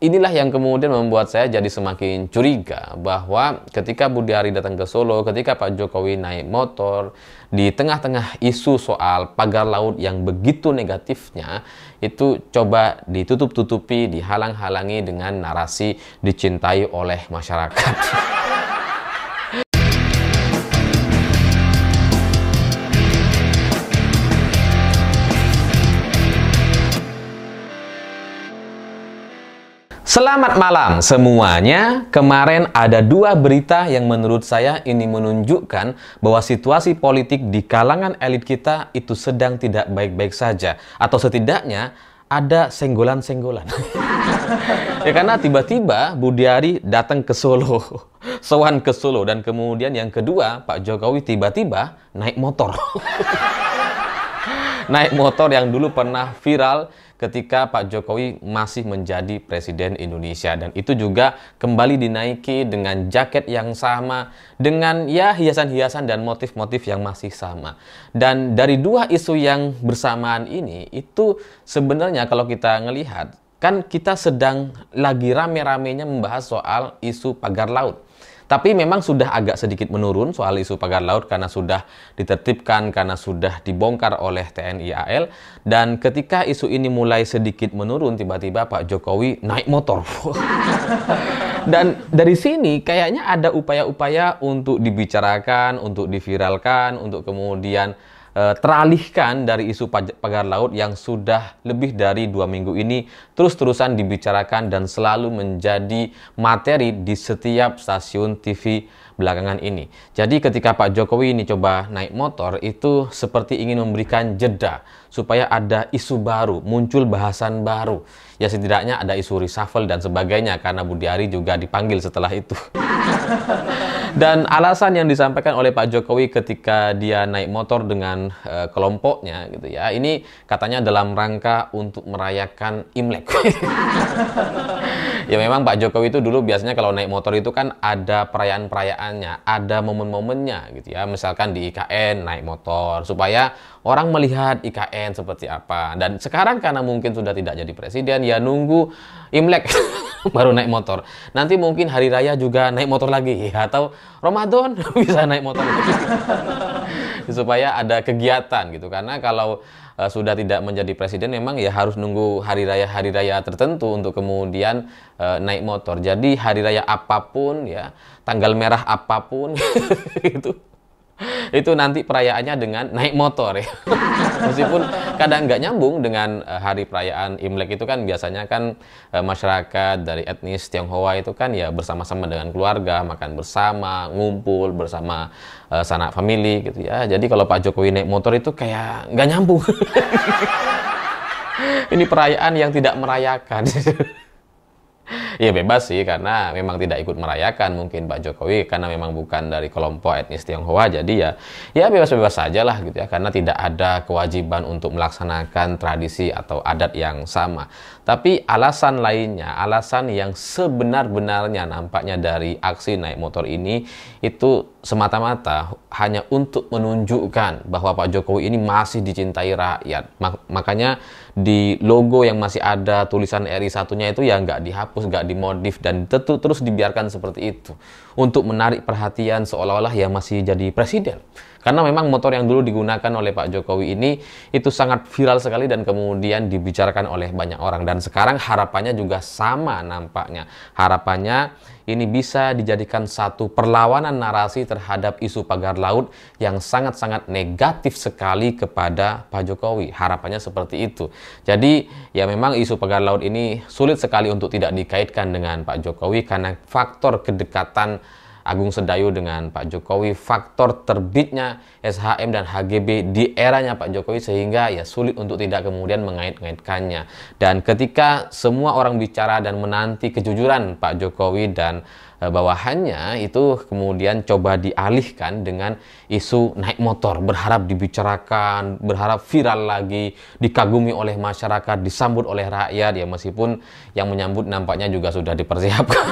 inilah yang kemudian membuat saya jadi semakin curiga bahwa ketika Budiari datang ke Solo, ketika Pak Jokowi naik motor, di tengah-tengah isu soal pagar laut yang begitu negatifnya, itu coba ditutup-tutupi, dihalang-halangi dengan narasi dicintai oleh masyarakat. Selamat malam semuanya. Kemarin ada dua berita yang menurut saya ini menunjukkan bahwa situasi politik di kalangan elit kita itu sedang tidak baik-baik saja. Atau setidaknya ada senggolan-senggolan. Ya karena tiba-tiba Budiari datang ke Solo, sowan ke Solo, dan kemudian yang kedua Pak Jokowi tiba-tiba naik motor. Naik motor yang dulu pernah viral ketika Pak Jokowi masih menjadi Presiden Indonesia, dan itu juga kembali dinaiki dengan jaket yang sama, dengan ya hiasan-hiasan dan motif-motif yang masih sama. Dan dari dua isu yang bersamaan ini, itu sebenarnya kalau kita ngelihat, kan kita sedang lagi rame-ramenya membahas soal isu pagar laut. Tapi memang sudah agak sedikit menurun soal isu pagar laut karena sudah ditertibkan, karena sudah dibongkar oleh TNI AL. Dan ketika isu ini mulai sedikit menurun, tiba-tiba Pak Jokowi naik motor. Dan dari sini kayaknya ada upaya-upaya untuk dibicarakan, untuk diviralkan, untuk kemudian teralihkan dari isu pagar laut yang sudah lebih dari 2 minggu ini terus-terusan dibicarakan dan selalu menjadi materi di setiap stasiun TV belakangan ini. Jadi ketika Pak Jokowi ini coba naik motor, itu seperti ingin memberikan jeda supaya ada isu baru, muncul bahasan baru. Ya setidaknya ada isu reshuffle dan sebagainya, karena Budiari juga dipanggil setelah itu. Dan alasan yang disampaikan oleh Pak Jokowi ketika dia naik motor dengan kelompoknya gitu ya, ini katanya dalam rangka untuk merayakan Imlek. Ya memang Pak Jokowi itu dulu biasanya kalau naik motor itu kan ada perayaan-perayaannya, ada momen-momennya gitu ya. Misalkan di IKN naik motor supaya orang melihat IKN seperti apa. Dan sekarang karena mungkin sudah tidak jadi presiden, ya nunggu Imlek baru naik motor. Nanti mungkin hari raya juga naik motor lagi, ya, atau Ramadan bisa naik motor lagi. Supaya ada kegiatan gitu. Karena kalau sudah tidak menjadi presiden, memang ya harus nunggu hari raya tertentu untuk kemudian naik motor. Jadi hari raya apapun ya, tanggal merah apapun itu nanti perayaannya dengan naik motor ya. Meskipun kadang nggak nyambung dengan hari perayaan Imlek, itu kan biasanya kan masyarakat dari etnis Tionghoa itu kan ya bersama-sama dengan keluarga, makan bersama, ngumpul bersama sanak famili gitu ya. Jadi kalau Pak Jokowi naik motor itu kayak nggak nyambung. Ini perayaan yang tidak merayakan. Ya bebas sih, karena memang tidak ikut merayakan mungkin Pak Jokowi, karena memang bukan dari kelompok etnis Tionghoa. Jadi ya bebas-bebas saja lah gitu ya, karena tidak ada kewajiban untuk melaksanakan tradisi atau adat yang sama. Tapi alasan lainnya, alasan yang sebenar-benarnya nampaknya dari aksi naik motor ini, itu semata-mata hanya untuk menunjukkan bahwa Pak Jokowi ini masih dicintai rakyat. Makanya di logo yang masih ada tulisan RI 1-nya itu ya nggak dihapus, nggak dimodif, dan terus dibiarkan seperti itu untuk menarik perhatian seolah-olah ya masih jadi presiden. Karena memang motor yang dulu digunakan oleh Pak Jokowi ini itu sangat viral sekali dan kemudian dibicarakan oleh banyak orang. Dan sekarang harapannya juga sama nampaknya. Harapannya ini bisa dijadikan satu perlawanan narasi terhadap isu pagar laut yang sangat-sangat negatif sekali kepada Pak Jokowi. Harapannya seperti itu. Jadi ya memang isu pagar laut ini sulit sekali untuk tidak dikaitkan dengan Pak Jokowi karena faktor kedekatan Agung Sedayu dengan Pak Jokowi, faktor terbitnya SHM dan HGB di eranya Pak Jokowi, sehingga ya sulit untuk tidak kemudian mengait-ngaitkannya. Dan ketika semua orang bicara dan menanti kejujuran Pak Jokowi dan bawahannya, itu kemudian coba dialihkan dengan isu naik motor, berharap dibicarakan, berharap viral lagi, dikagumi oleh masyarakat, disambut oleh rakyat, ya meskipun yang menyambut nampaknya juga sudah dipersiapkan.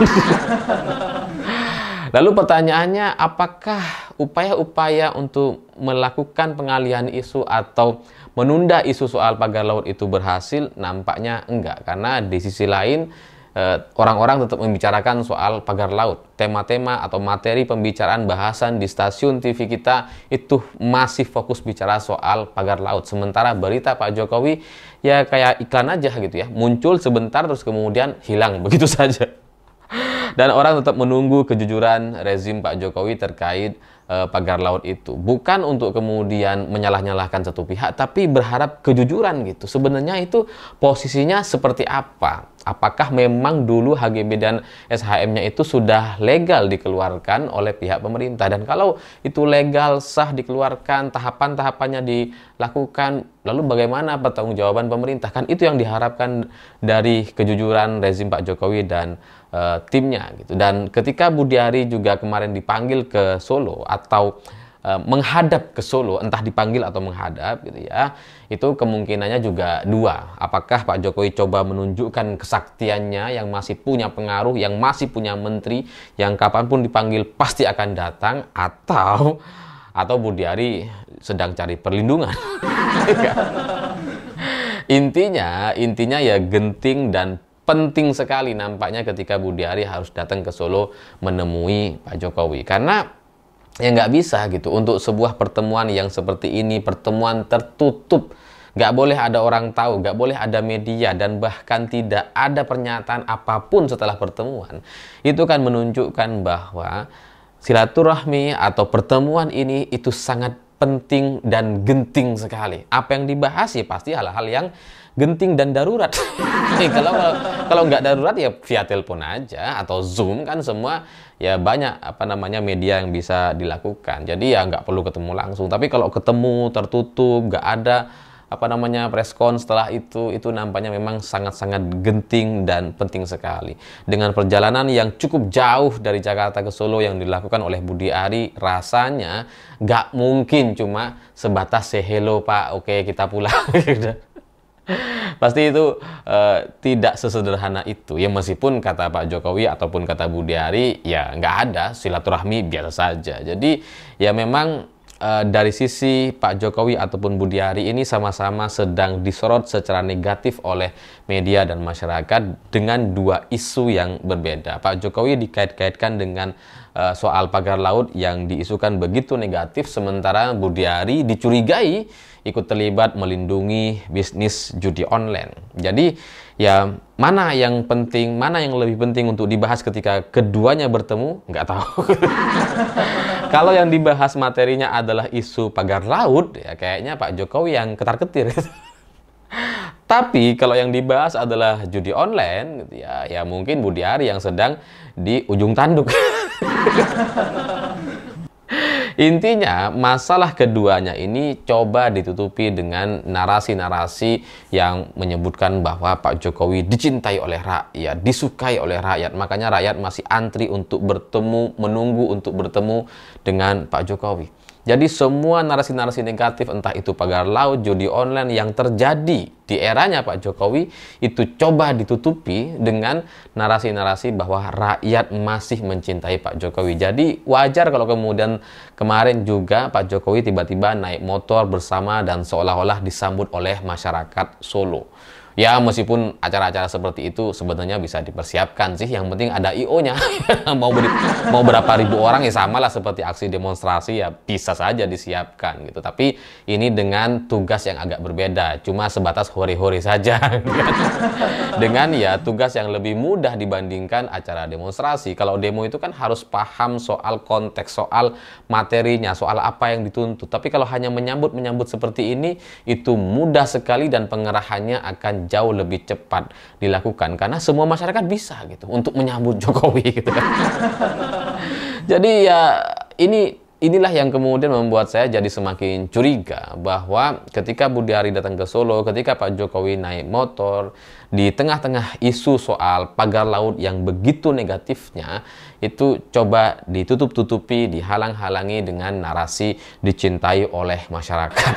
Lalu pertanyaannya, apakah upaya-upaya untuk melakukan pengalihan isu atau menunda isu soal pagar laut itu berhasil? Nampaknya enggak, karena di sisi lain orang-orang tetap membicarakan soal pagar laut. Tema-tema atau materi pembicaraan bahasan di stasiun TV kita itu masih fokus bicara soal pagar laut. Sementara berita Pak Jokowi ya kayak iklan aja gitu ya. Muncul sebentar terus kemudian hilang begitu saja. Dan orang tetap menunggu kejujuran rezim Pak Jokowi terkait pagar laut itu. Bukan untuk kemudian menyalah-nyalahkan satu pihak, tapi berharap kejujuran gitu. Sebenarnya itu posisinya seperti apa? Apakah memang dulu HGB dan SHM-nya itu sudah legal dikeluarkan oleh pihak pemerintah? Dan kalau itu legal, sah dikeluarkan, tahapan-tahapannya dilakukan, lalu bagaimana pertanggungjawaban pemerintah? Kan itu yang diharapkan dari kejujuran rezim Pak Jokowi dan timnya gitu. Dan ketika Budiari juga kemarin dipanggil ke Solo atau menghadap ke Solo, entah dipanggil atau menghadap gitu ya, itu kemungkinannya juga dua. Apakah Pak Jokowi coba menunjukkan kesaktiannya yang masih punya pengaruh, yang masih punya menteri, yang kapanpun dipanggil pasti akan datang, atau Budiari sedang cari perlindungan. Intinya ya genting dan penting sekali nampaknya ketika Budiari harus datang ke Solo menemui Pak Jokowi. Karena ya nggak bisa gitu untuk sebuah pertemuan yang seperti ini, pertemuan tertutup, nggak boleh ada orang tahu, nggak boleh ada media, dan bahkan tidak ada pernyataan apapun setelah pertemuan. Itu kan menunjukkan bahwa silaturahmi atau pertemuan ini itu sangat penting dan genting sekali. Apa yang dibahas ya pasti hal-hal yang genting dan darurat. Kalau nggak darurat ya via telepon aja atau Zoom, kan semua ya banyak media yang bisa dilakukan. Jadi ya nggak perlu ketemu langsung. Tapi kalau ketemu tertutup, nggak ada preskon setelah itu nampaknya memang sangat-sangat genting dan penting sekali. Dengan perjalanan yang cukup jauh dari Jakarta ke Solo yang dilakukan oleh Budiari, rasanya nggak mungkin cuma sebatas say hello Pak, oke kita pulang. Pasti itu tidak sesederhana itu ya, meskipun kata Pak Jokowi ataupun kata Budiari ya nggak ada, silaturahmi biasa saja. Jadi ya memang dari sisi Pak Jokowi ataupun Budiari ini sama-sama sedang disorot secara negatif oleh media dan masyarakat dengan dua isu yang berbeda. Pak Jokowi dikait-kaitkan dengan soal pagar laut yang diisukan begitu negatif, sementara Budiari dicurigai ikut terlibat melindungi bisnis judi online. Jadi ya mana yang penting, mana yang lebih penting untuk dibahas ketika keduanya bertemu, nggak tahu. Kalau yang dibahas materinya adalah isu pagar laut, ya kayaknya Pak Jokowi yang ketar-ketir. Tapi kalau yang dibahas adalah judi online, gitu ya mungkin Budiari yang sedang di ujung tanduk. Intinya masalah keduanya ini coba ditutupi dengan narasi-narasi yang menyebutkan bahwa Pak Jokowi dicintai oleh rakyat, disukai oleh rakyat. Makanya rakyat masih antri untuk bertemu, menunggu untuk bertemu dengan Pak Jokowi. Jadi semua narasi-narasi negatif, entah itu pagar laut, judi online yang terjadi di eranya Pak Jokowi, itu coba ditutupi dengan narasi-narasi bahwa rakyat masih mencintai Pak Jokowi. Jadi wajar kalau kemudian kemarin juga Pak Jokowi tiba-tiba naik motor bersama dan seolah-olah disambut oleh masyarakat Solo. Ya meskipun acara-acara seperti itu sebenarnya bisa dipersiapkan sih, yang penting ada IO-nya. mau berapa ribu orang ya samalah seperti aksi demonstrasi, ya bisa saja disiapkan gitu. Tapi ini dengan tugas yang agak berbeda, cuma sebatas hore-hore saja. Dengan ya tugas yang lebih mudah dibandingkan acara demonstrasi. Kalau demo itu kan harus paham soal konteks, soal materinya, soal apa yang dituntut. Tapi kalau hanya menyambut seperti ini, itu mudah sekali dan pengerahannya akan jauh lebih cepat dilakukan karena semua masyarakat bisa gitu untuk menyambut Jokowi gitu kan. Jadi ya inilah yang kemudian membuat saya jadi semakin curiga bahwa ketika Budiari datang ke Solo, ketika Pak Jokowi naik motor, di tengah-tengah isu soal pagar laut yang begitu negatifnya, itu coba ditutup-tutupi, dihalang-halangi dengan narasi dicintai oleh masyarakat.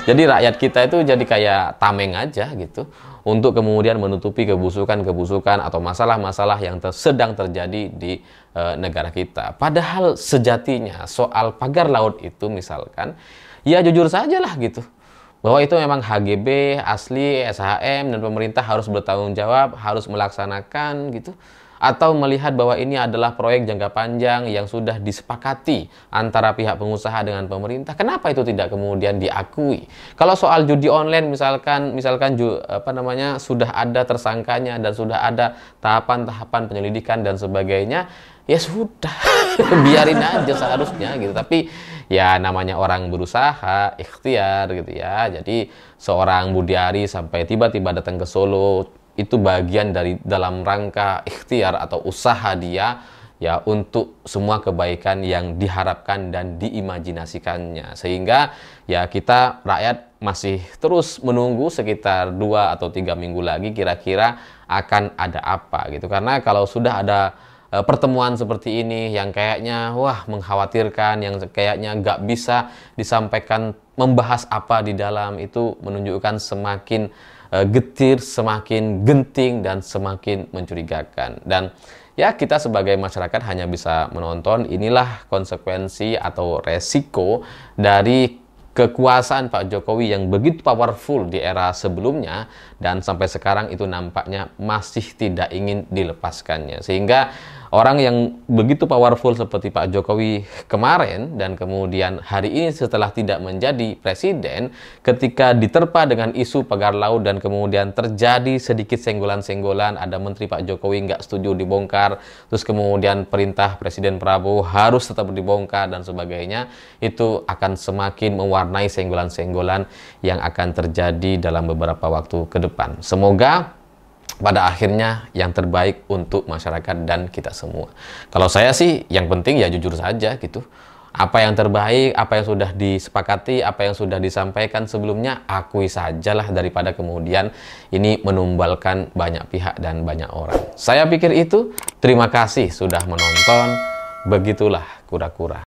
Jadi rakyat kita itu jadi kayak tameng aja gitu untuk kemudian menutupi kebusukan-kebusukan atau masalah-masalah yang sedang terjadi di negara kita. Padahal sejatinya soal pagar laut itu misalkan, ya jujur saja lah gitu. bahwa itu memang HGB asli, SHM, dan pemerintah harus bertanggung jawab, harus melaksanakan gitu. Atau melihat bahwa ini adalah proyek jangka panjang yang sudah disepakati antara pihak pengusaha dengan pemerintah, kenapa itu tidak kemudian diakui? Kalau soal judi online misalkan sudah ada tersangkanya dan sudah ada tahapan-tahapan penyelidikan dan sebagainya, ya sudah biarin aja seharusnya gitu. Tapi ya namanya orang berusaha, ikhtiar gitu ya. Jadi seorang Budiari sampai tiba-tiba datang ke Solo itu bagian dari dalam rangka ikhtiar atau usaha dia ya untuk semua kebaikan yang diharapkan dan diimajinasikannya, sehingga ya kita rakyat masih terus menunggu sekitar 2 atau 3 minggu lagi kira-kira akan ada apa gitu. Karena kalau sudah ada pertemuan seperti ini yang kayaknya wah mengkhawatirkan, yang kayaknya nggak bisa disampaikan membahas apa di dalam, itu menunjukkan semakin getir, semakin genting, dan semakin mencurigakan. Dan ya kita sebagai masyarakat hanya bisa menonton. Inilah konsekuensi atau resiko dari kekuasaan Pak Jokowi yang begitu powerful di era sebelumnya, dan sampai sekarang itu nampaknya masih tidak ingin dilepaskannya. Sehingga orang yang begitu powerful seperti Pak Jokowi kemarin dan kemudian hari ini setelah tidak menjadi presiden, ketika diterpa dengan isu pagar laut dan kemudian terjadi sedikit senggolan-senggolan, ada menteri Pak Jokowi nggak setuju dibongkar, terus kemudian perintah Presiden Prabowo harus tetap dibongkar dan sebagainya, itu akan semakin mewarnai senggolan-senggolan yang akan terjadi dalam beberapa waktu ke depan. Semoga pada akhirnya yang terbaik untuk masyarakat dan kita semua. Kalau saya sih yang penting ya jujur saja gitu. Apa yang terbaik, apa yang sudah disepakati, apa yang sudah disampaikan sebelumnya, akui sajalah daripada kemudian ini menumbalkan banyak pihak dan banyak orang. Saya pikir itu. Terima kasih sudah menonton. Begitulah kura-kura.